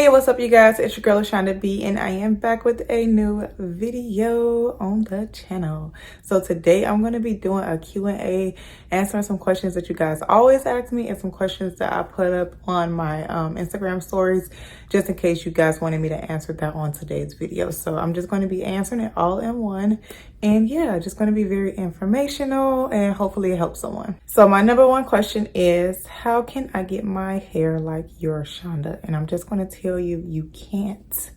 Hey, what's up you guys? It's your girl Shonda B and I am back with a new video on the channel. So today I'm going to be doing a Q&A, answering some questions that you guys always ask me and some questions that I put up on my Instagram stories, just in case you guys wanted me to answer that on today's video. So I'm just going to be answering it all in one, and yeah, just going to be very informational and hopefully it helps someone. So my number one question is, how can I get my hair like your Shonda? And I'm just going to tell you, you can't.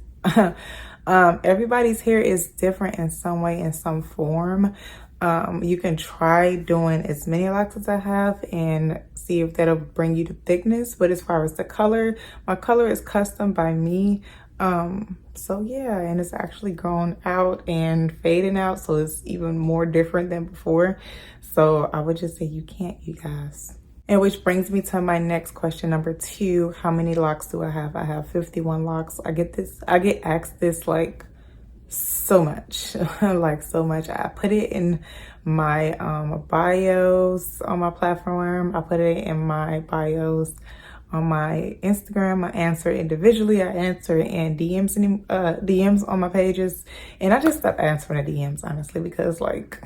Everybody's hair is different in some way, in some form. You can try doing as many locks as I have and see if that'll bring you to thickness. But as far as the color, my color is custom by me. So yeah, and it's actually grown out and fading out, so it's even more different than before. So I would just say you can't, you guys. And which brings me to my next question, number two. How many locks do I have? I have 51 locks. I get asked this like so much, like so much. I put it in my bios on my platform. I put it in my bios on my Instagram. I answer individually. I answer in DMs on my pages. And I just stopped answering the DMs, honestly, because like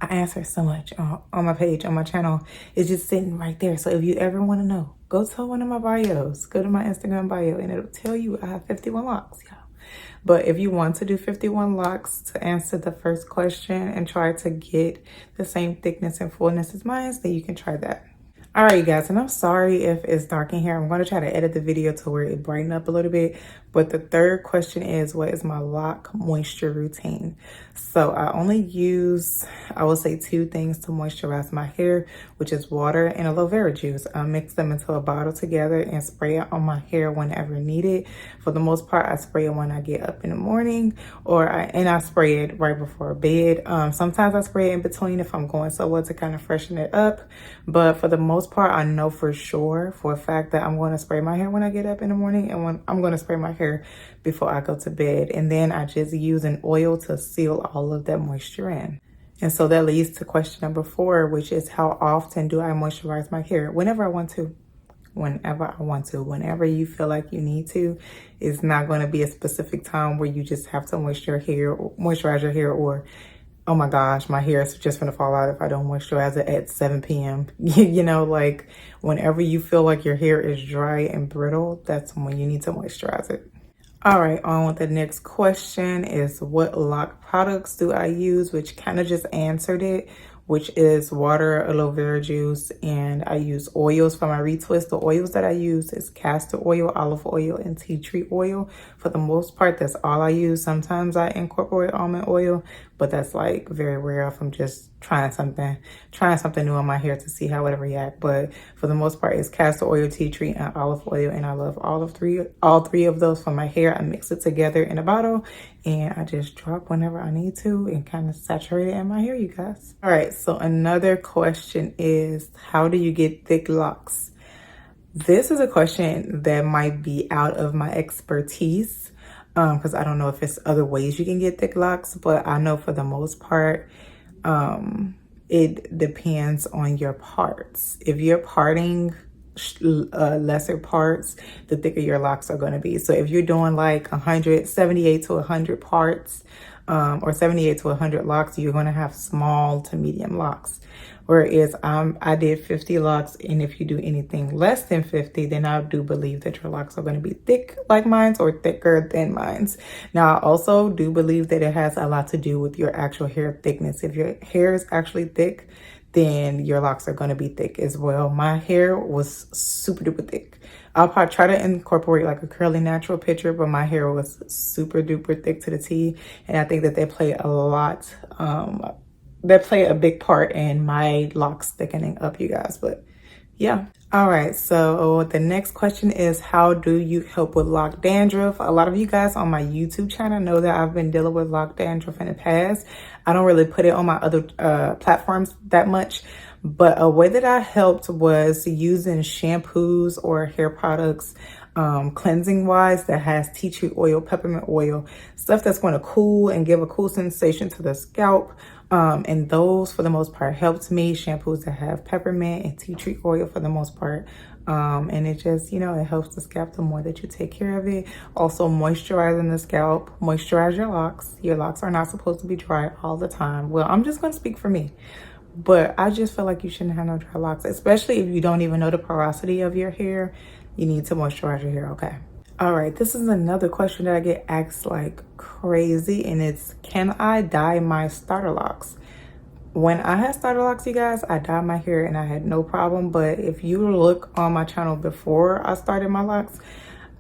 I answer so much on my page, on my channel. It's just sitting right there. So if you ever want to know, go to one of my bios, go to my Instagram bio, and it'll tell you I have 51 locks, y'all. But if you want to do 51 locks to answer the first question and try to get the same thickness and fullness as mine, then you can try that. All right, you guys, and I'm sorry if it's dark in here. I'm going to try to edit the video to where it brighten up a little bit. But the third question is, what is my lock moisture routine? So I only use, I will say, two things to moisturize my hair, which is water and aloe vera juice. I mix them into a bottle together and spray it on my hair whenever needed. For the most part, I spray it when I get up in the morning, and I spray it right before bed. Sometimes I spray it in between if I'm going somewhere to kind of freshen it up. But for the most part, I know for sure, for a fact, that I'm going to spray my hair when I get up in the morning, and when I'm going to spray my hair before I go to bed. And then I just use an oil to seal all of that moisture in. And so that leads to question number 4, which is, how often do I moisturize my hair? Whenever I want to. Whenever I want to. Whenever you feel like you need to. It's not going to be a specific time where you just have to moisturize your hair, or oh my gosh, my hair is just gonna fall out if I don't moisturize it at 7 p.m. You know, like whenever you feel like your hair is dry and brittle, that's when you need to moisturize it. All right, on with the next question is, what lock products do I use? Which kind of just answered it, which is water, aloe vera juice, and I use oils for my retwist. The oils that I use is castor oil, olive oil, and tea tree oil. For the most part, that's all I use. Sometimes I incorporate almond oil, but that's like very rare if I'm just trying something new on my hair to see how it'll react. But for the most part, it's castor oil, tea tree, and olive oil, and I love all three of those for my hair. I mix it together in a bottle and I just drop whenever I need to and kind of saturate it in my hair, you guys. All right, so another question is, how do you get thick locks? This is a question that might be out of my expertise, because I don't know if it's other ways you can get thick locks, but I know for the most part, it depends on your parts. If you're parting lesser parts, the thicker your locks are going to be. So if you're doing like 78 to 100 parts, or 78 to 100 locks, you're going to have small to medium locks. Whereas I did 50 locks, and if you do anything less than 50, then I do believe that your locks are going to be thick like mine, or thicker than mine. Now, I also do believe that it has a lot to do with your actual hair thickness. If your hair is actually thick, then your locks are going to be thick as well. My hair was super duper thick. I'll probably try to incorporate like a curly natural picture, but my hair was super duper thick to the T. And I think that they play a big part in my locks thickening up, you guys. But yeah. All right, so the next question is, how do you help with lock dandruff? A lot of you guys on my YouTube channel know that I've been dealing with lock dandruff in the past. I don't really put it on my other platforms that much, but a way that I helped was using shampoos or hair products, cleansing wise, that has tea tree oil, peppermint oil, stuff that's going to cool and give a cool sensation to the scalp. And those for the most part helped me. Shampoos that have peppermint and tea tree oil for the most part. And it just, you know, it helps the scalp the more that you take care of it. Also moisturizing the scalp, moisturize your locks. Your locks are not supposed to be dry all the time. Well, I'm just gonna speak for me, but I just feel like you shouldn't have no dry locks, especially if you don't even know the porosity of your hair. You need to moisturize your hair, okay? All right, this is another question that I get asked like crazy, and it's, can I dye my starter locks? When I had starter locks, you guys, I dyed my hair and I had no problem. But if you look on my channel before I started my locks,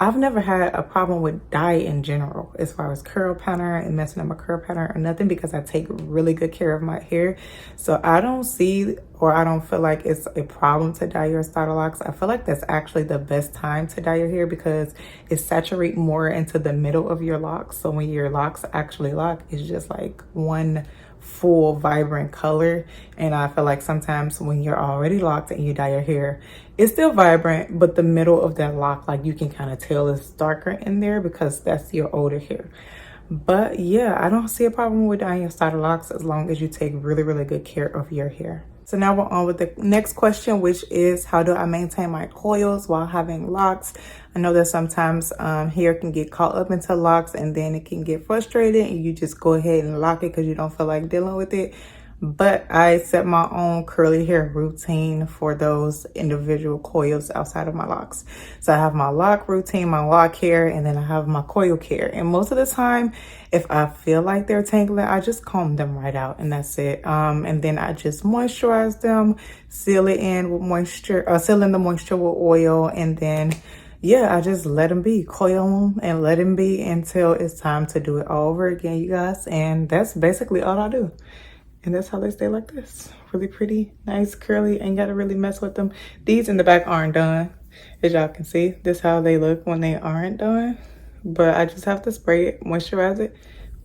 I've never had a problem with dye in general, as far as curl pattern and messing up my curl pattern or nothing, because I take really good care of my hair. So I don't see, or I don't feel like it's a problem to dye your starter locks. I feel like that's actually the best time to dye your hair because it saturates more into the middle of your locks. So when your locks actually lock, it's just like one full vibrant color. And I feel like sometimes when you're already locked and you dye your hair, it's still vibrant, but the middle of that lock, like you can kind of tell it's darker in there because that's your older hair. But yeah, I don't see a problem with dyeing your starter locks as long as you take really, really good care of your hair. So now we're on with the next question, which is, how do I maintain my coils while having locks? I know that sometimes hair can get caught up into locks and then it can get frustrated and you just go ahead and lock it because you don't feel like dealing with it. But I set my own curly hair routine for those individual coils outside of my locks. So I have my lock routine, my lock care, and then I have my coil care. And most of the time, if I feel like they're tangling, I just comb them right out and that's it. And then I just moisturize them, seal it in with moisture, seal in the moisture with oil, and then yeah, I just let them be, coil them and let them be until it's time to do it all over again, you guys. And that's basically all I do. And that's how they stay like this. Really pretty, nice, curly, ain't gotta really mess with them. These in the back aren't done. As y'all can see, this is how they look when they aren't done. But I just have to spray it, moisturize it,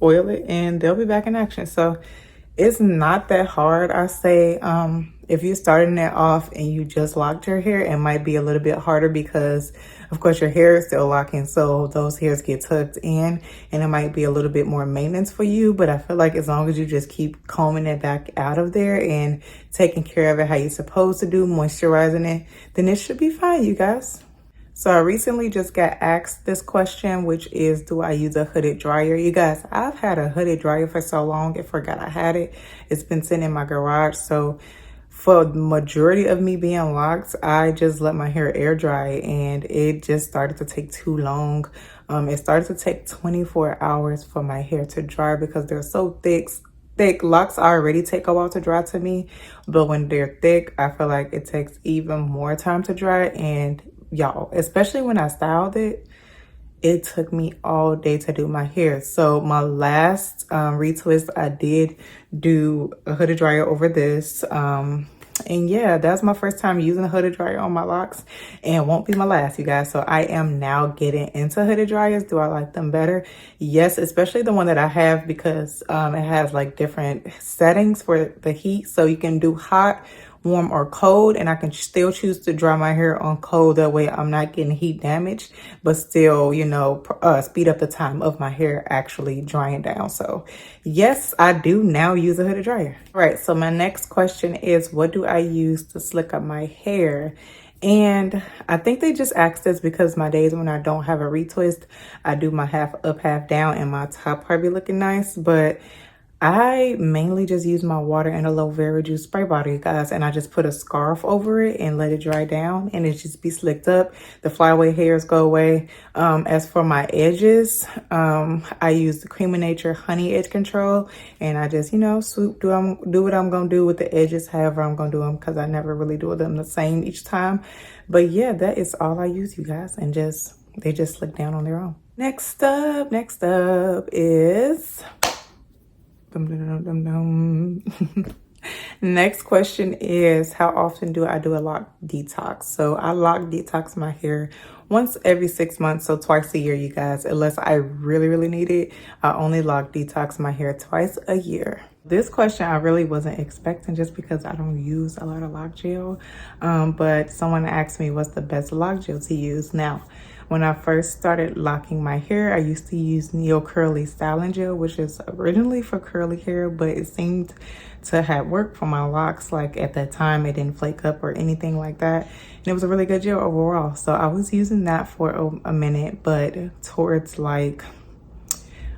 oil it, and they'll be back in action. So it's not that hard. I say if you're starting it off and you just locked your hair, it might be a little bit harder because of course your hair is still locking, so those hairs get tucked in and it might be a little bit more maintenance for you. But I feel like as long as you just keep combing it back out of there and taking care of it how you're supposed to do, moisturizing it, then it should be fine, you guys. So I recently just got asked this question, which is, do I use a hooded dryer? You guys, I've had a hooded dryer for so long, I forgot I had it. It's been sitting in my garage. So for the majority of me being locked, I just let my hair air dry and it just started to take too long. It started to take 24 hours for my hair to dry because they're so thick. Locks already take a while to dry to me, but when they're thick, I feel like it takes even more time to dry. And y'all, especially when I styled it, it took me all day to do my hair. So my last retwist, I did do a hooded dryer over this. And yeah, that's my first time using a hooded dryer on my locks and won't be my last, you guys. So I am now getting into hooded dryers. Do I like them better? Yes, especially the one that I have because it has like different settings for the heat. So you can do hot, warm, or cold, and I can still choose to dry my hair on cold. That way I'm not getting heat damage, but still, you know, speed up the time of my hair actually drying down. So yes, I do now use a hooded dryer. All right, so my next question is, what do I use to slick up my hair? And I think they just asked this because my days when I don't have a retwist, I do my half up, half down, and my top part be looking nice. But I mainly just use my water and aloe vera juice spray bottle, you guys, and I just put a scarf over it and let it dry down and it just be slicked up. The flyaway hairs go away. As for my edges, I use the Cream of Nature Honey Edge Control, and I just, you know, swoop, do what I'm gonna do with the edges, however I'm gonna do them, because I never really do them the same each time. But yeah, that is all I use, you guys, and they just slick down on their own. Next up is next question is, how often do I do a lock detox? So I lock detox my hair once every 6 months, so twice a year, you guys. Unless I really, really need it, I only lock detox my hair twice a year. This question I really wasn't expecting just because I don't use a lot of lock gel. But someone asked me what's the best lock gel to use. Now, when I first started locking my hair, I used to use Neo Curly Styling Gel, which is originally for curly hair, but it seemed to have worked for my locks. Like at that time, it didn't flake up or anything like that. And it was a really good gel overall. So I was using that for a minute, but towards like,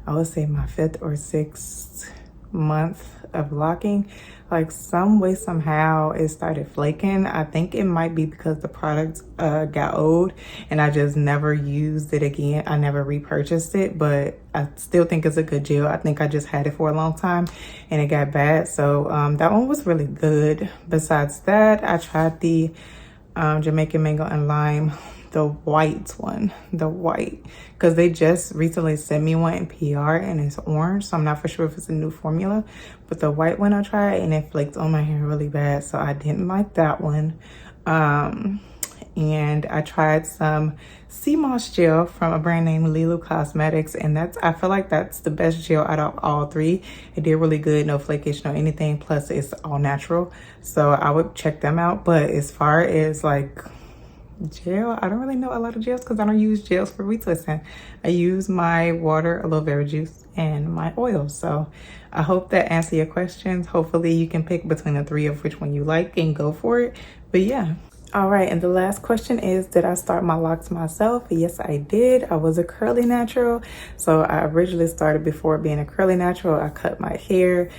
I would say my 5th or 6th month of locking, like some way somehow it started flaking. I think it might be because the product got old and I just never used it again. I never repurchased it, but I still think it's a good gel. I think I just had it for a long time and it got bad. So that one was really good. Besides that, I tried the Jamaican Mango and Lime, the white one, the white, because they just recently sent me one in PR and it's orange, so I'm not for sure if it's a new formula, but the white one I tried and it flaked on my hair really bad, so I didn't like that one. And I tried some sea moss gel from a brand named Lilo Cosmetics, and I feel like that's the best gel out of all three. It did really good, no flakage, no anything, plus it's all natural, so I would check them out. But as far as like gel, I don't really know a lot of gels because I don't use gels for retwisting. I use my water, aloe vera juice, and my oil. So I hope that answers your questions. Hopefully you can pick between the three of which one you like and go for it. But yeah. All right, and the last question is, did I start my locks myself? Yes, I did. I was a curly natural. So I originally started before being a curly natural. I cut my hair,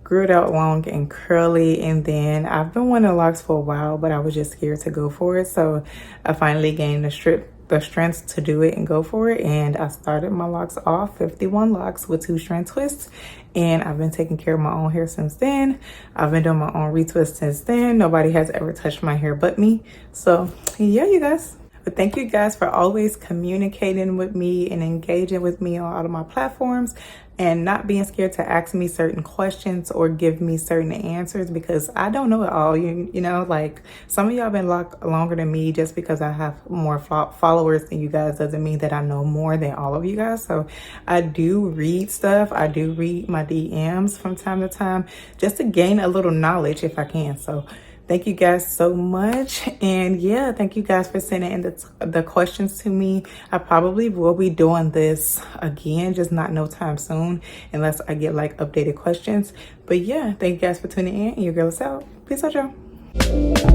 grew it out long and curly, and then I've been wanting locks for a while, but I was just scared to go for it. So I finally gained the strength to do it and go for it, and I started my locks off 51 locks with 2-strand twists, and I've been taking care of my own hair since then. I've been doing my own retwist since then. Nobody has ever touched my hair but me. So yeah, you guys. But thank you guys for always communicating with me and engaging with me on all of my platforms and not being scared to ask me certain questions or give me certain answers, because I don't know it all. You know, like some of y'all been locked longer than me. Just because I have more followers than you guys doesn't mean that I know more than all of you guys. So I do read stuff. I do read my DMs from time to time just to gain a little knowledge if I can. So thank you guys so much. And yeah, thank you guys for sending in the questions to me. I probably will be doing this again, just not no time soon, unless I get like updated questions. But yeah, thank you guys for tuning in. Your girl is out. Peace out, y'all.